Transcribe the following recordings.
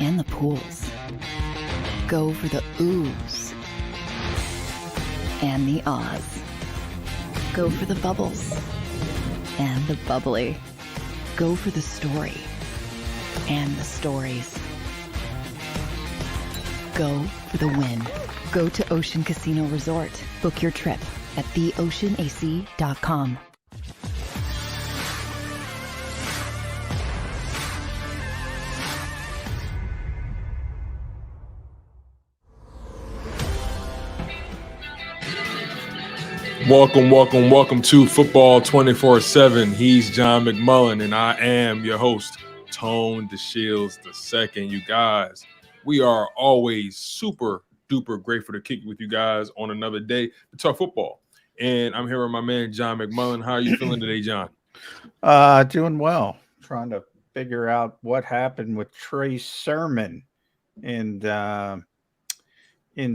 and the pools. Go for the oohs and the ahs. Go for the bubbles and the bubbly. Go for the story and the stories. Go for the win. Go to Ocean Casino Resort. Book your trip at theoceanac.com. Welcome to Football 24/7. He's John McMullen, and I am your host, Tone DeShields II. You guys, we are always super duper grateful to kick with you guys on another day to talk football. And I'm here with my man, John McMullen. How are you feeling today, John? Doing well. Trying to figure out what happened with Trey Sermon in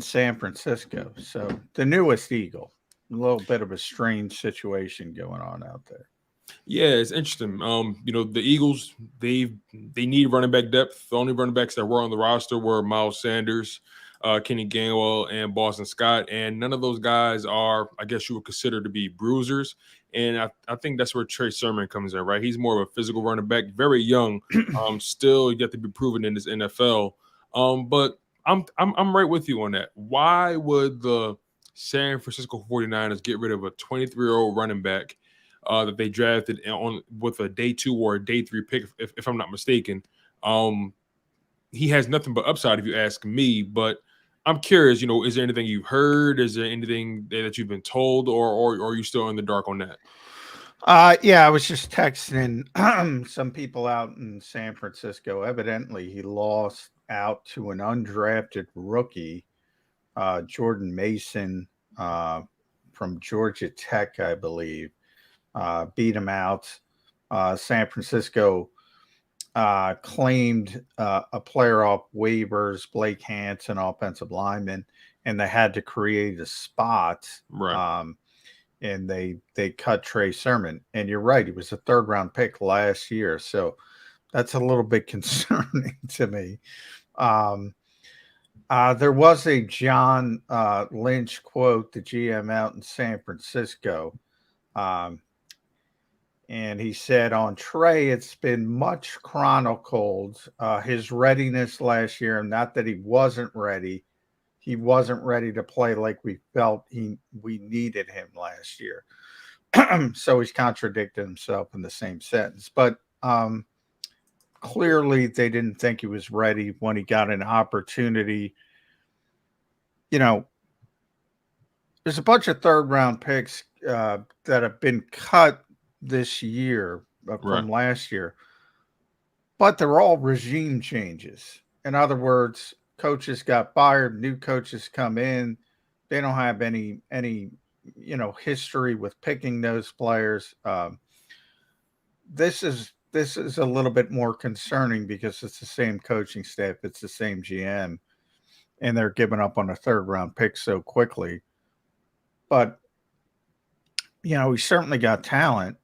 San Francisco. So the newest Eagle. A little bit of a strange situation going on out there. Yeah, it's interesting. The Eagles, they need running back depth. The only running backs that were on the roster were Miles Sanders, Kenny Gainwell, and Boston Scott. And none of those guys are, I guess you would consider to be bruisers. And I think that's where Trey Sermon comes in, right? He's more of a physical running back, very young, still yet to be proven in this NFL. But I'm right with you on that. Why would the San Francisco 49ers get rid of a 23-year-old running back that they drafted with a day 2 or a day 3 pick, if I'm not mistaken? He has nothing but upside, if you ask me. But I'm curious, is there anything you've heard? Is there anything that you've been told, or are you still in the dark on that? Yeah, I was just texting some people out in San Francisco. Evidently, he lost out to an undrafted rookie, Jordan Mason from Georgia Tech, I believe, beat him out. San Francisco claimed a player off waivers, Blake Hansen, offensive lineman, and they had to create a spot. Right. And they cut Trey Sermon. And you're right, he was a 3rd-round pick last year. So that's a little bit concerning to me. There was a John Lynch quote, the GM out in San Francisco. And he said on Trey, it's been much chronicled, his readiness last year. Not that he wasn't ready. He wasn't ready to play like we felt we needed him last year. So he's contradicted himself in the same sentence. But clearly they didn't think he was ready when he got an opportunity. There's a bunch of 3rd-round picks that have been cut this year from last year, but they're all regime changes. In other words, coaches got fired, new coaches come in. They don't have any history with picking those players. This is a little bit more concerning because it's the same coaching staff, it's the same GM, and they're giving up on a 3rd-round pick so quickly. But he certainly got talent.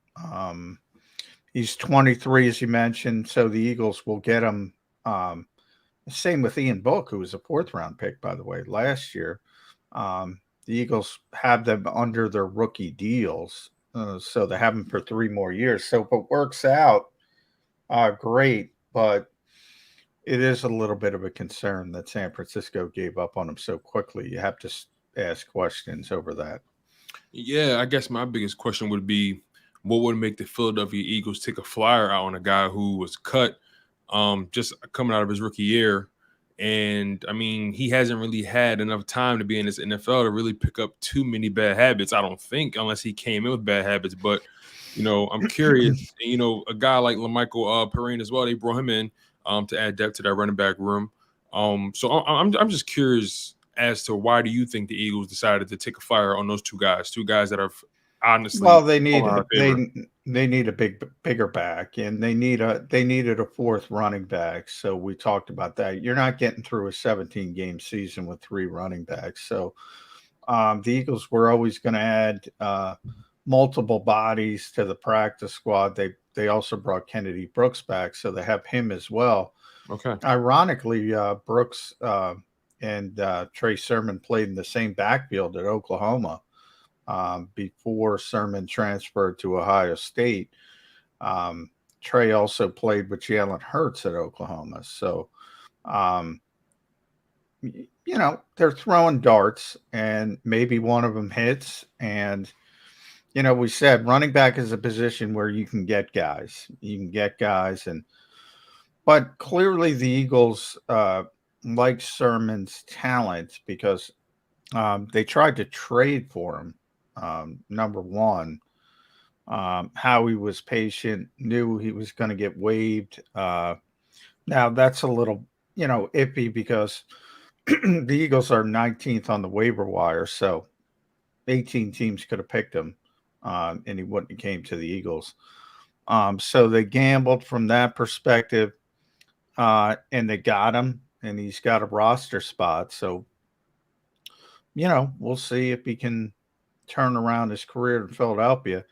He's 23, as you mentioned, so the Eagles will get him. Same with Ian Book, who was a 4th-round pick, by the way, last year. The Eagles have them under their rookie deals, so they have them for 3 more years. So if it works out, great, but it is a little bit of a concern that San Francisco gave up on him so quickly. You have to ask questions over that. Yeah, I guess my biggest question would be, what would make the Philadelphia Eagles take a flyer out on a guy who was cut just coming out of his rookie year? And, I mean, he hasn't really had enough time to be in this NFL to really pick up too many bad habits, I don't think, unless he came in with bad habits. But, I'm curious, a guy like LaMichael Perrine as well, they brought him in to add depth to that running back room. So I'm just curious as to why do you think the Eagles decided to take a flyer on those two guys that are honestly, well, they need a bigger back, and they needed a 4th running back. So we talked about that. You're not getting through a 17-game season with 3 running backs. So the Eagles were always going to add multiple bodies to the practice squad. They also brought Kennedy Brooks back, so they have him as well. Okay. Ironically, Brooks and Trey Sermon played in the same backfield at Oklahoma before Sermon transferred to Ohio State. Trey also played with Jalen Hurts at Oklahoma. So, they're throwing darts and maybe one of them hits. And, we said running back is a position where you can get guys. But clearly the Eagles like Sermon's talent because they tried to trade for him. Number one, Howie was patient, knew he was going to get waived. Now that's a little, iffy because the Eagles are 19th on the waiver wire, so 18 teams could have picked him, and he wouldn't have came to the Eagles. So they gambled from that perspective, and they got him, and he's got a roster spot. So, we'll see if he can turn around his career in Philadelphia.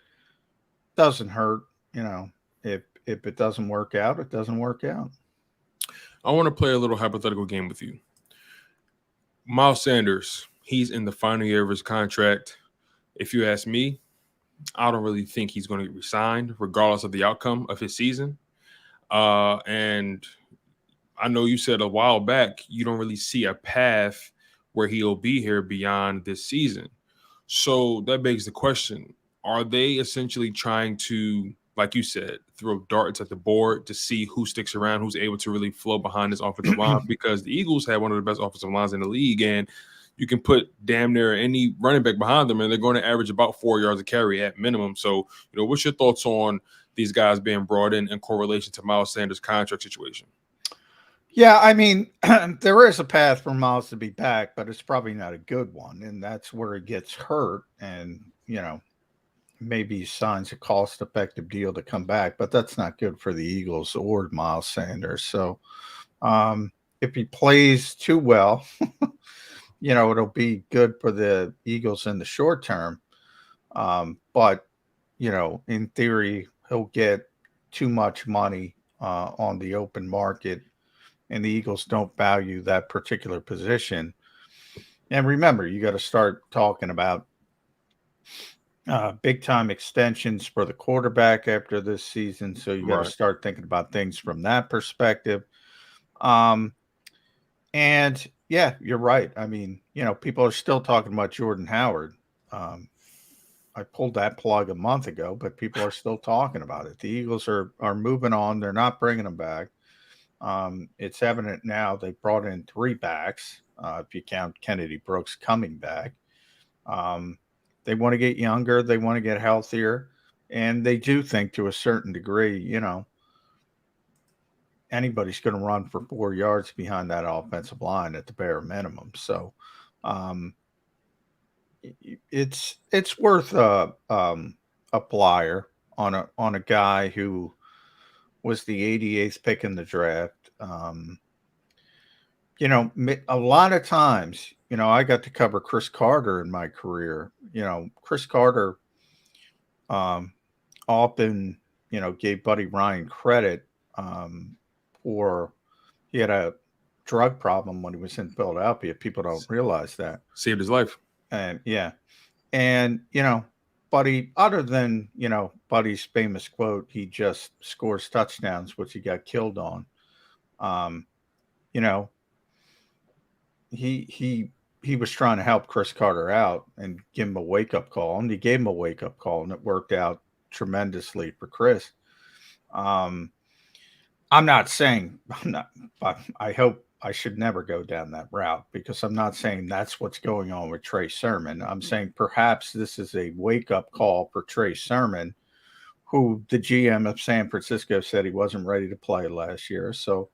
Doesn't hurt, if it doesn't work out, it doesn't work out. I want to play a little hypothetical game with you. Miles Sanders, he's in the final year of his contract. If you ask me, I don't really think he's going to get re-signed regardless of the outcome of his season. And I know you said a while back you don't really see a path where he'll be here beyond this season. So that begs the question, are they essentially trying to, like you said, throw darts at the board to see who sticks around, who's able to really flow behind this offensive line? Because the Eagles have one of the best offensive lines in the league, and you can put damn near any running back behind them, and they're going to average about 4 yards a carry at minimum. So, what's your thoughts on these guys being brought in correlation to Miles Sanders' contract situation? Yeah, I mean, there is a path for Miles to be back, but it's probably not a good one. And that's where he gets hurt. And, maybe he signs a cost-effective deal to come back, but that's not good for the Eagles or Miles Sanders. So if he plays too well, it'll be good for the Eagles in the short term. But, in theory, he'll get too much money on the open market, and the Eagles don't value that particular position. And remember, you got to start talking about big time extensions for the quarterback after this season. So you got to start thinking about things from that perspective. And yeah, you're right. I mean, people are still talking about Jordan Howard. I pulled that plug a month ago, but people are still talking about it. The Eagles are moving on. They're not bringing him back. It's evident now they brought in 3 backs, if you count Kennedy Brooks coming back. They want to get younger. They want to get healthier. And they do think to a certain degree, anybody's going to run for 4 yards behind that offensive line at the bare minimum. So it's worth a flyer on a guy who was the 88th pick in the draft. A lot of times, I got to cover Chris Carter in my career. Chris Carter often, gave Buddy Ryan credit for he had a drug problem when he was in Philadelphia. People don't realize that. Saved his life. And yeah. And, Buddy, other than, Buddy's famous quote, he just scores touchdowns, which he got killed on. He was trying to help Chris Carter out and give him a wake-up call, and he gave him a wake-up call, and it worked out tremendously for Chris. I hope I should never go down that route, because I'm not saying that's what's going on with Trey Sermon. I'm saying perhaps this is a wake-up call for Trey Sermon, who the GM of San Francisco said he wasn't ready to play last year. So,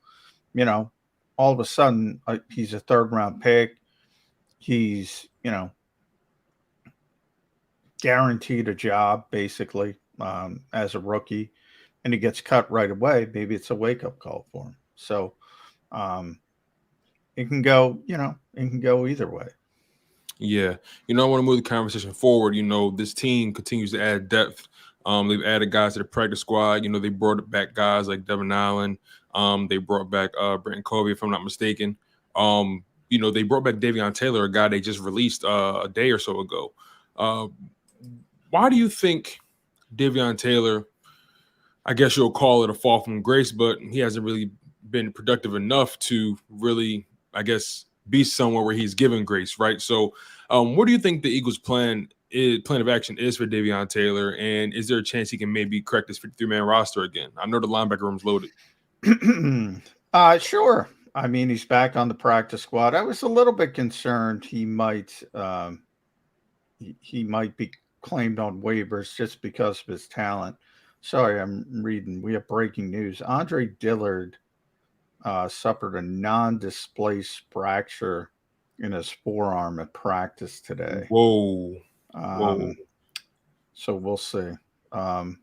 all of a sudden, he's a 3rd-round pick. He's, guaranteed a job, basically, as a rookie, and he gets cut right away. Maybe it's a wake-up call for him. So it can go, either way. Yeah. I want to move the conversation forward. This team continues to add depth They've added guys to the practice squad. You know, they brought back guys like Devin Allen. They brought back Brenton Kobe, if I'm not mistaken. You know, they brought back Davion Taylor, a guy they just released a day or so ago. Why do you think Davion Taylor, I guess you'll call it a fall from grace, but he hasn't really been productive enough to really, I guess, be somewhere where he's given grace, right? So what do you think the Eagles' plan of action is for Davion Taylor? And is there a chance he can maybe correct this 53-man roster again? I know the linebacker room's loaded. Sure. I mean, he's back on the practice squad. I was a little bit concerned he might be claimed on waivers just because of his talent. Sorry, I'm reading. We have breaking news. Andre Dillard suffered a non-displaced fracture in his forearm at practice today. Whoa. So we'll see. Wow.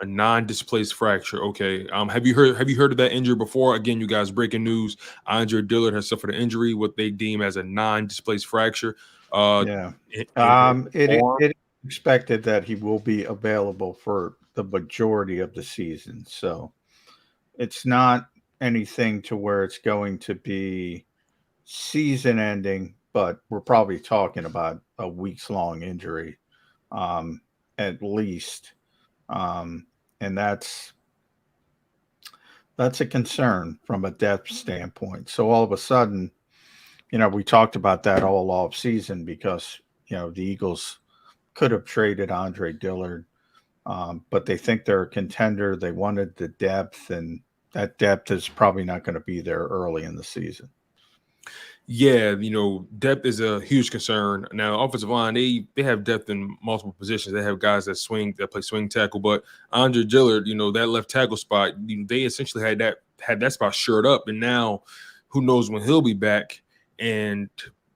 A non-displaced fracture. Okay. Have you heard of that injury before? Again, you guys, breaking news. Andre Dillard has suffered an injury, what they deem as a non-displaced fracture. It expected that he will be available for the majority of the season. So it's not anything to where it's going to be season ending, but we're probably talking about a weeks-long injury at least. And that's a concern from a depth standpoint. So all of a sudden, you know, we talked about that all off season because, you know, the Eagles could have traded Andre Dillard, but they think they're a contender. They wanted the depth, and that depth is probably not going to be there early in the season. Yeah, you know, depth is a huge concern. Now, offensive line, they have depth in multiple positions. They have guys that play swing tackle, but Andre Dillard, you know, that left tackle spot, they essentially had that spot shored up, and now who knows when he'll be back. And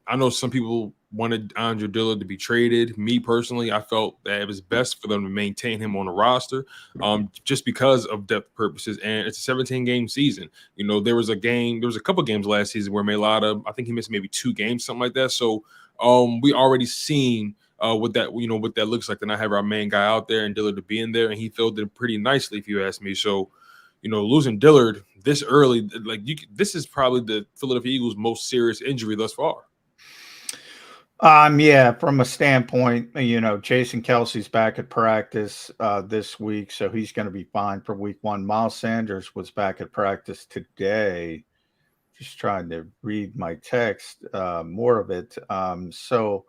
I know some people wanted Andre Dillard to be traded. Me personally, I felt that it was best for them to maintain him on the roster, just because of depth purposes. And it's a 17-game season. You know, there was a couple games last season where Mailata, I think he missed maybe 2 games, something like that. So we already seen what that looks like. And I have our main guy out there and Dillard to be in there, and he filled it pretty nicely, if you ask me. So, you know, losing Dillard this early, this is probably the Philadelphia Eagles' most serious injury thus far. Yeah, from a standpoint, you know, Jason Kelsey's back at practice this week, so he's going to be fine for week 1. Miles Sanders was back at practice today. Just trying to read my text, more of it. So,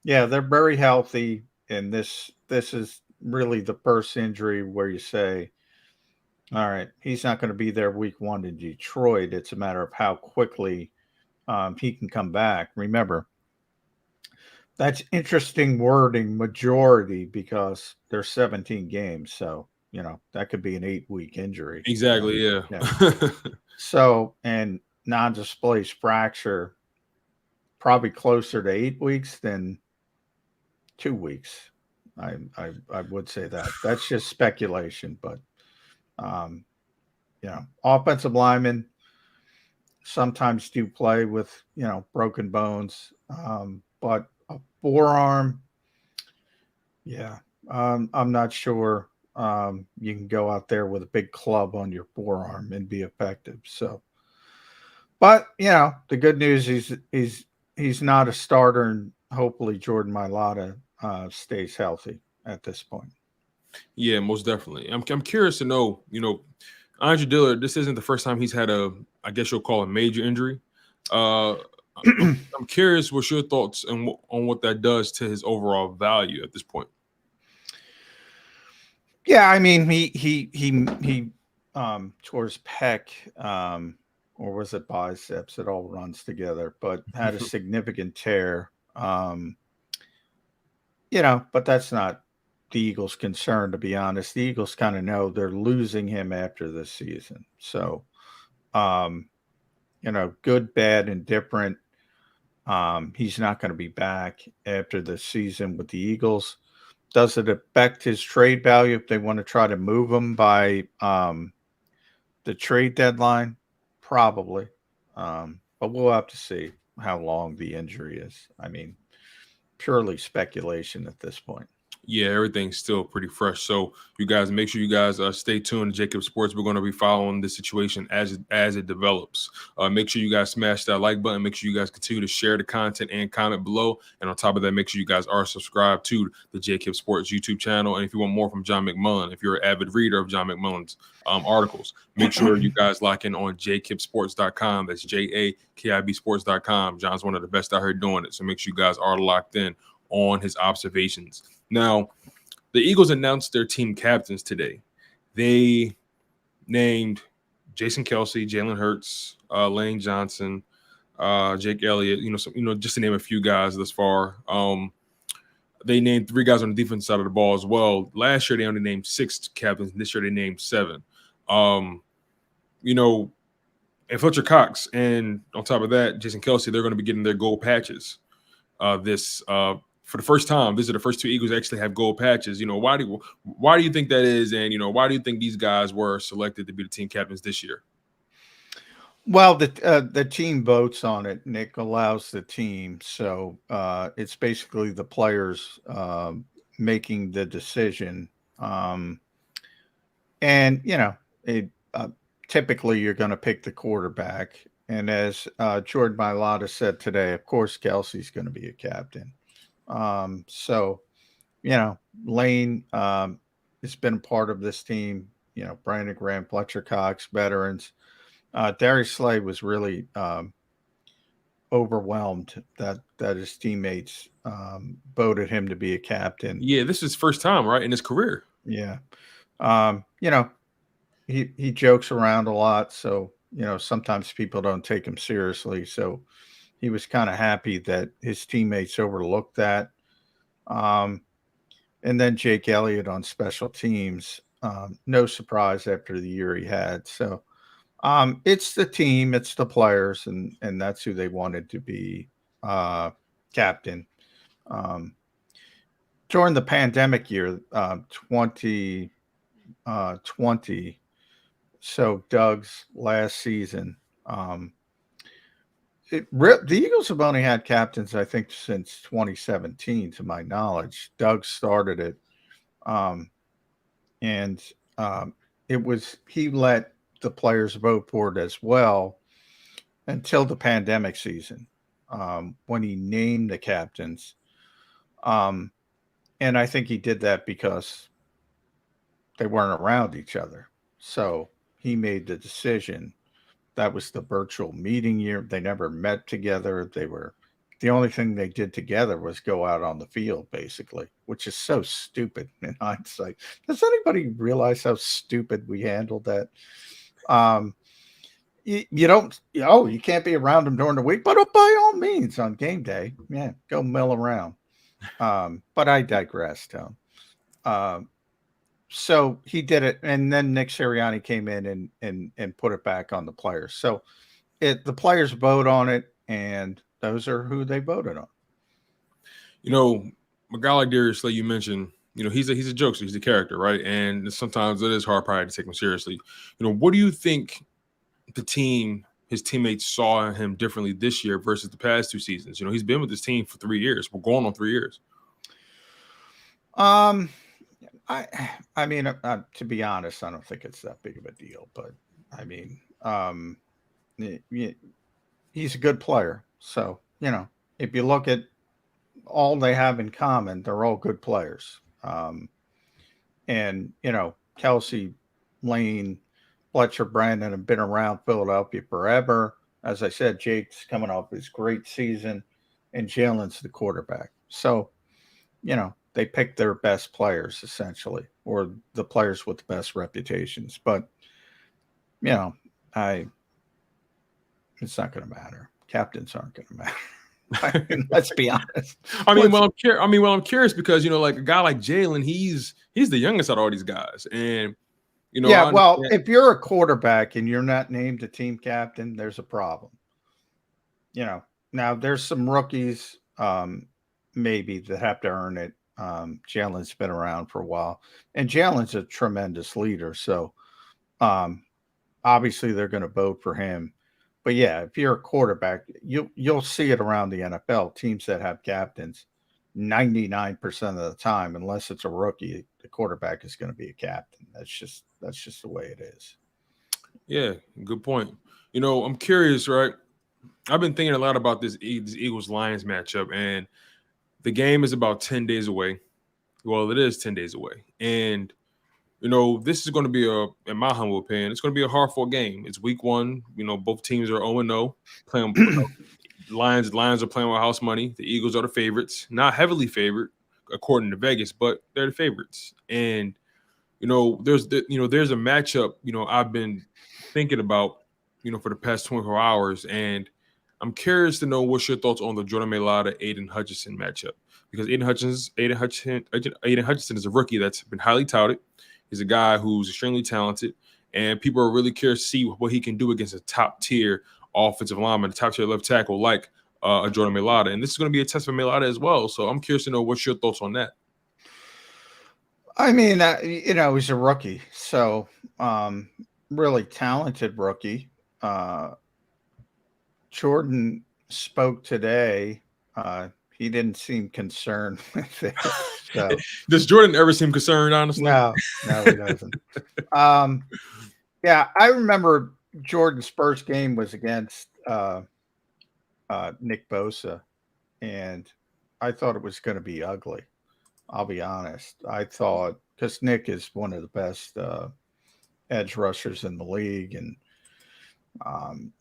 yeah, they're very healthy, and this is really the first injury where you say, all right, he's not going to be there week 1 in Detroit. It's a matter of how quickly he can come back. Remember, that's interesting wording, majority, because there's 17 games. So, you know, that could be an 8-week injury. Exactly. Yeah. So, and non-displaced fracture, probably closer to 8 weeks than 2 weeks. I would say that. That's just speculation, but, you know, offensive linemen sometimes do play with, you know, broken bones, but a forearm, yeah, I'm not sure you can go out there with a big club on your forearm and be effective. So, but you know, the good news is he's not a starter, and hopefully Jordan Mailata stays healthy at this point. Yeah, most definitely. I'm curious to know, you know, Andre Dillard, this isn't the first time he's had I guess you'll call it major injury. I'm curious what's your thoughts on what that does to his overall value at this point. Yeah, I mean, he tore his pec, or was it biceps? It all runs together, but had a significant tear. You know, but that's not the Eagles' concern, to be honest. The Eagles kind of know they're losing him after this season. So, you know, good, bad, indifferent. He's not going to be back after the season with the Eagles. Does it affect his trade value if they want to try to move him by the trade deadline? Probably. But we'll have to see how long the injury is. I mean, purely speculation at this point. Yeah, everything's still pretty fresh. So you guys make sure you guys stay tuned to JAKIB Sports. We're going to be following this situation as it develops. Make sure you guys smash that like button. Make sure you guys continue to share the content and comment below. And on top of that, make sure you guys are subscribed to the JAKIB Sports YouTube channel. And if you want more from John McMullen, if you're an avid reader of John McMullen's articles, make sure you guys lock in on jakibsports.com. That's JAKIB sports.com. John's one of the best out here doing it. So make sure you guys are locked in on his observations. Now, the Eagles announced their team captains today. They named Jason Kelce, Jalen Hurts, Lane Johnson, Jake Elliott. Just to name a few guys thus far. They named 3 guys on the defense side of the ball as well. Last year they only named 6 captains. This year they named 7. And Fletcher Cox, and on top of that, Jason Kelce, they're going to be getting their gold patches. For the first time. These are the first 2 Eagles that actually have gold patches. Why do you think that is? And, why do you think these guys were selected to be the team captains this year? Well, the team votes on it. Nick allows the team. So it's basically the players making the decision. Typically you're going to pick the quarterback. And as Jordan Mailata said today, of course, Kelsey's going to be a captain. Lane has been a part of this team, Brandon Graham, Fletcher Cox, veterans. Darius Slay was really overwhelmed that his teammates voted him to be a captain. Yeah, this is his first time, right, in his career. Yeah. He jokes around a lot, so sometimes people don't take him seriously. So he was kind of happy that his teammates overlooked that. And then Jake Elliott on special teams. No surprise after the year he had. So it's the team, it's the players, and that's who they wanted to be captain. During the pandemic year, 2020, so Doug's last season, the Eagles have only had captains, I think, since 2017, to my knowledge. Doug started it. He let the players vote for it as well until the pandemic season, when he named the captains. And I think he did that because they weren't around each other. So he made the decision. That was the virtual meeting year. They never met together. The only thing they did together was go out on the field, basically, which is so stupid in hindsight. Does anybody realize how stupid we handled that? You can't be around them during the week, but by all means on game day, yeah, go mill around. But I digress, Tom. So he did it, and then Nick Sirianni came in and put it back on the players. So the players vote on it, and those are who they voted on. A guy like Darius Slay, you mentioned, he's a jokester, he's a character, right? And sometimes it is hard probably to take him seriously. What do you think his teammates saw in him differently this year versus the past 2 seasons? He's been with this team for 3 years. We're going on 3 years. I mean, to be honest, I don't think it's that big of a deal. But I mean, he's a good player. So if you look at all they have in common, they're all good players. Kelce, Lane, Fletcher, Brandon have been around Philadelphia forever. As I said, Jake's coming off his great season, and Jalen's the quarterback. So, they pick their best players, essentially, or the players with the best reputations. But, it's not going to matter. Captains aren't going to matter. I mean, let's be honest. I'm curious because, like a guy like Jalen, he's the youngest out of all these guys. And, if you're a quarterback and you're not named a team captain, there's a problem. Now there's some rookies maybe that have to earn it. Jalen's been around for a while, and Jalen's a tremendous leader. So obviously they're going to vote for him. But yeah, if you're a quarterback, you'll see it around the NFL. Teams that have captains, 99% of the time, unless it's a rookie, the quarterback is going to be a captain. That's just the way it is. Yeah, good point. I'm curious, right? I've been thinking a lot about this Eagles-Lions matchup, and the game is about 10 days away. Well, it is 10 days away. And, this is going to be in my humble opinion, it's going to be a hard-fought game. It's week 1. Both teams are 0-0. Lions are playing with house money. The Eagles are the favorites. Not heavily favored, according to Vegas, but they're the favorites. And, there's a matchup, I've been thinking about, for the past 24 hours. And I'm curious to know what's your thoughts on the Jordan Mailata, Aiden Hutchinson matchup, because Aiden Hutchinson is a rookie that's been highly touted. He's a guy who's extremely talented, and people are really curious to see what he can do against a top tier offensive lineman, a top tier left tackle like a Jordan Mailata. And this is going to be a test for Mailata as well. So I'm curious to know what's your thoughts on that. I mean, he's a rookie, so really talented rookie. Jordan spoke today. He didn't seem concerned with it. So. Does Jordan ever seem concerned, honestly? No, he doesn't. Yeah, I remember Jordan's first game was against Nick Bosa, and I thought it was going to be ugly. I'll be honest. I thought, because Nick is one of the best edge rushers in the league, and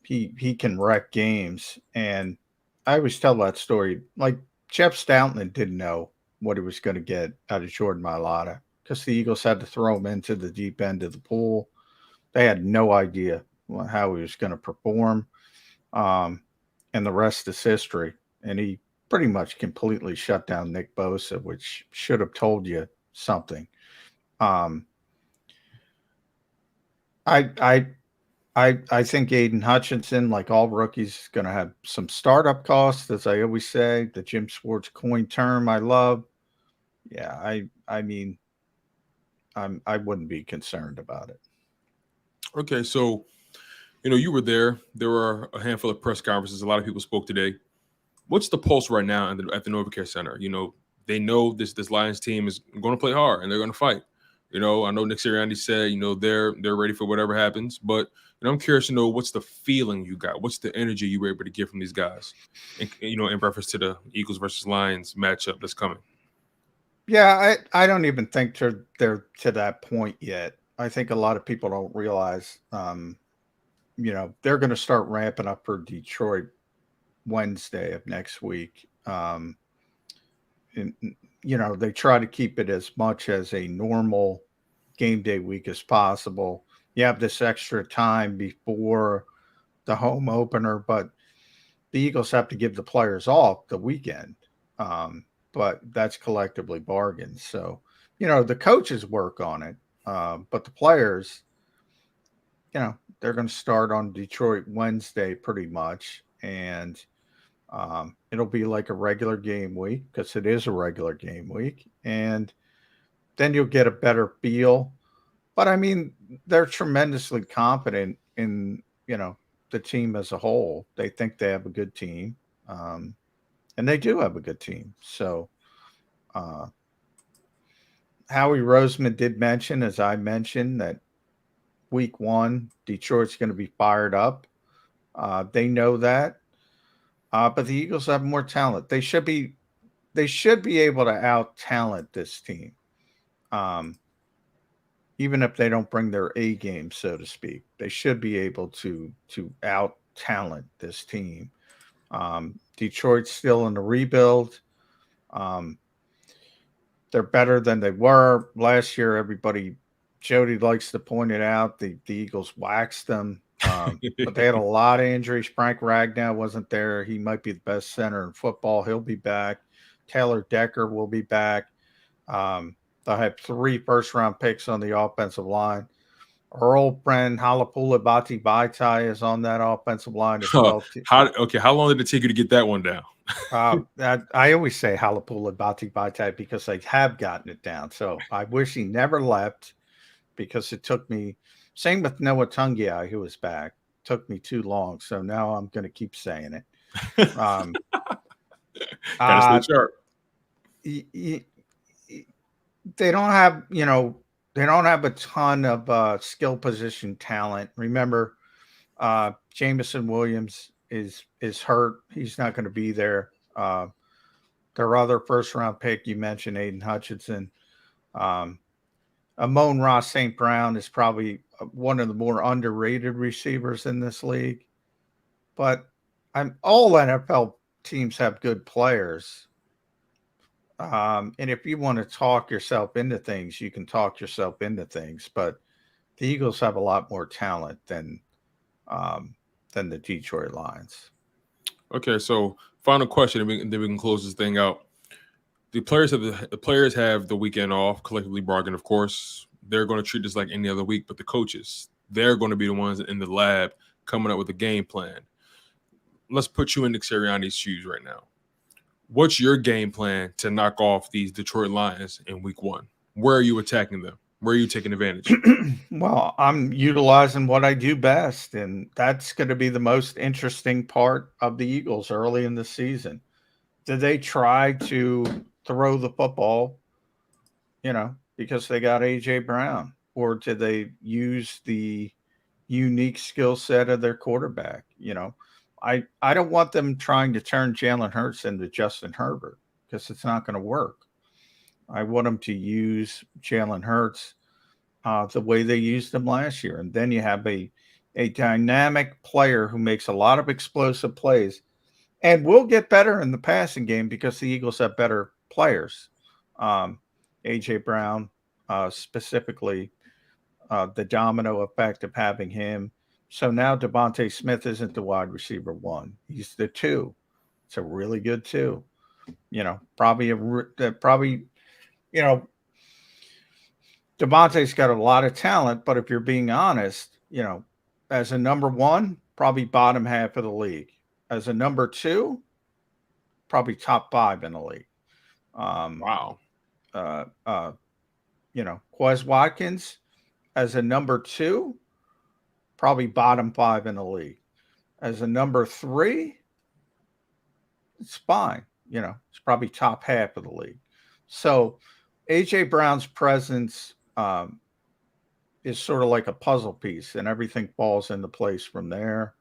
he can wreck games. And I always tell that story. Like, Jeff Stoutland didn't know what he was going to get out of Jordan Mailata because the Eagles had to throw him into the deep end of the pool. They had no idea how he was going to perform. And the rest is history. And he pretty much completely shut down Nick Bosa, which should have told you something. I think Aiden Hutchinson, like all rookies, is going to have some startup costs, as I always say, the Jim Schwartz coin term I love. Yeah, I mean, I wouldn't be concerned about it. Okay, so, you were there. There were a handful of press conferences. A lot of people spoke today. What's the pulse right now at the NovaCare Center? They know this Lions team is going to play hard and they're going to fight. I know Nick Sirianni said, they're ready for whatever happens. But, I'm curious to know what's the feeling you got? What's the energy you were able to get from these guys, in reference to the Eagles versus Lions matchup that's coming? Yeah, I don't even think they're to that point yet. I think a lot of people don't realize, they're going to start ramping up for Detroit Wednesday of next week. And, they try to keep it as much as a normal game day week as possible. You have this extra time before the home opener, but the Eagles have to give the players off the weekend. But that's collectively bargained. So, the coaches work on it. But the players, they're going to start on Detroit Wednesday pretty much. And it'll be like a regular game week because it is a regular game week. And then you'll get a better feel. But, I mean, they're tremendously confident in, the team as a whole. They think they have a good team. And they do have a good team. So, Howie Roseman did mention, as I mentioned, that week 1, Detroit's going to be fired up. They know that. But the Eagles have more talent. They should be able to out-talent this team. Even if they don't bring their A game, so to speak, they should be able to out-talent this team. Detroit's still in the rebuild. They're better than they were last year. Jody likes to point it out. The Eagles waxed them, but they had a lot of injuries. Frank Ragnow wasn't there. He might be the best center in football. He'll be back. Taylor Decker will be back. They'll have 3 first-round picks on the offensive line. Our old friend Halapula Bati Baitai is on that offensive line as well. How long did it take you to get that one down? I always say Halapula Bati Baitai because I have gotten it down. So I wish he never left because it took me. Same with Noah Tungiai, who was back. Took me too long. So now I'm going to keep saying it. Gotta stay sharp. they don't have, they don't have a ton of skill position talent. Remember, Jameson Williams is hurt. He's not going to be there. Their other first round pick, you mentioned Aiden Hutchinson. Amon-Ra St. Brown is probably one of the more underrated receivers in this league. But all NFL teams have good players. And if you want to talk yourself into things, you can talk yourself into things. But the Eagles have a lot more talent than the Detroit Lions. Okay, so final question, and then we can close this thing out. The players have the weekend off, collectively bargained, of course. They're going to treat this like any other week, but the coaches, they're going to be the ones in the lab coming up with a game plan. Let's put you in Nick Sirianni's shoes right now. What's your game plan to knock off these Detroit Lions in week 1? Where are you attacking them? Where are you taking advantage? Well, I'm utilizing what I do best, and that's going to be the most interesting part of the Eagles early in the season. Did they try to throw the football, because they got A.J. Brown, or did they use the unique skill set of their quarterback? I don't want them trying to turn Jalen Hurts into Justin Herbert, because it's not going to work. I want them to use Jalen Hurts the way they used him last year. And then you have a dynamic player who makes a lot of explosive plays and will get better in the passing game because the Eagles have better players. A.J. Brown, specifically, the domino effect of having him. So now Devontae Smith isn't the wide receiver 1. He's the 2. It's a really good 2. Devontae's got a lot of talent, but if you're being honest, as a number 1, probably bottom half of the league. As a number 2, probably top 5 in the league. Wow. Quez Watkins, as a number 2, probably bottom 5 in the league. As a number 3, it's fine. It's probably top half of the league. So A.J. Brown's presence is sort of like a puzzle piece, and everything falls into place from there.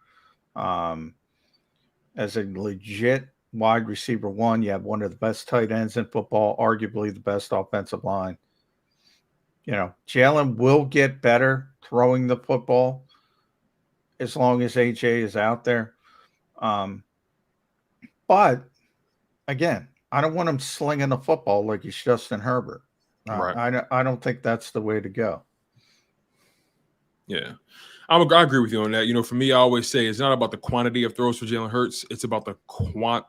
As a legit wide receiver 1, you have one of the best tight ends in football, arguably the best offensive line. Jalen will get better throwing the football as long as AJ is out there. But again, I don't want him slinging the football like he's Justin Herbert. Right. I don't think that's the way to go. Yeah. I agree with you on that. For me, I always say it's not about the quantity of throws for Jalen Hurts. It's about the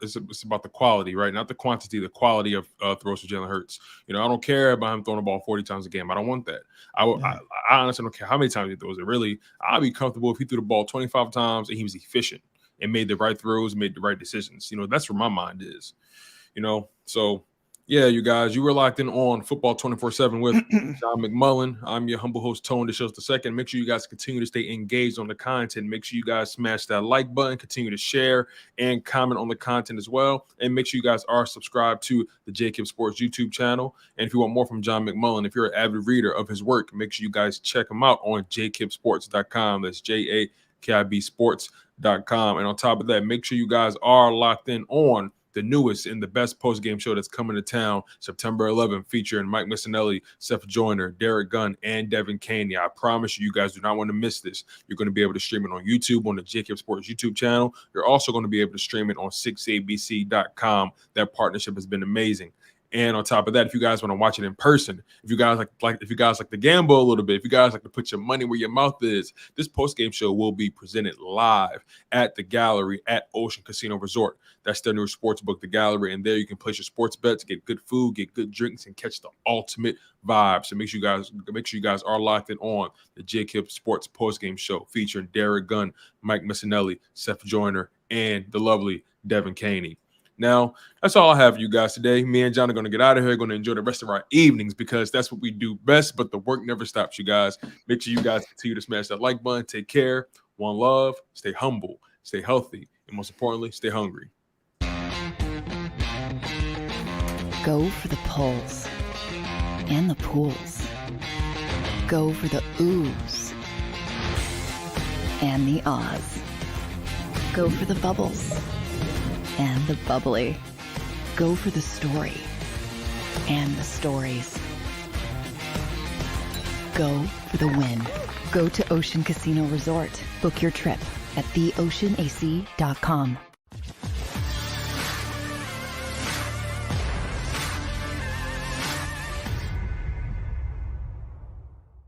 it's about the quality, right? Not the quantity, the quality of throws for Jalen Hurts. I don't care about him throwing the ball 40 times a game. I don't want that. I honestly don't care how many times he throws it. Really, I'd be comfortable if he threw the ball 25 times and he was efficient and made the right throws, made the right decisions. That's where my mind is. So yeah, you guys, you were locked in on Football 24/7 with John McMullen. I'm your humble host, Tone DeShields II. Make sure you guys continue to stay engaged on the content. Make sure you guys smash that like button, continue to share and comment on the content as well. And make sure you guys are subscribed to the JAKIB Sports YouTube channel. And if you want more from John McMullen, if you're an avid reader of his work, make sure you guys check him out on JAKIBsports.com. That's JAKIB Sports.com. And on top of that, make sure you guys are locked in on the newest and the best post-game show that's coming to town September 11th, featuring Mike Missinelli, Seth Joyner, Derek Gunn, and Devin Caney. I promise you guys do not want to miss this. You're going to be able to stream it on YouTube, on the JAKIB Sports YouTube channel. You're also going to be able to stream it on 6abc.com. That partnership has been amazing. And on top of that, if you guys want to watch it in person, if you guys like to gamble a little bit, if you guys like to put your money where your mouth is, this post-game show will be presented live at the Gallery at Ocean Casino Resort. That's their new sports book, the Gallery, and there you can place your sports bets, get good food, get good drinks, and catch the ultimate vibe. So make sure you guys are locked in on the JAKIB Sports post-game show featuring Derek Gunn, Mike Missinelli, Seth Joyner, and the lovely Devin Caney. Now, that's all I have for you guys today. Me and John are going to get out of here, going to enjoy the rest of our evenings because that's what we do best, but the work never stops, you guys. Make sure you guys continue to smash that like button. Take care. One love. Stay humble. Stay healthy. And most importantly, stay hungry. Go for the pulls and the pools. Go for the oohs and the ahs. Go for the bubbles and the bubbly. Go for the story and the stories. Go for the win. Go to Ocean Casino Resort. Book your trip at theoceanac.com.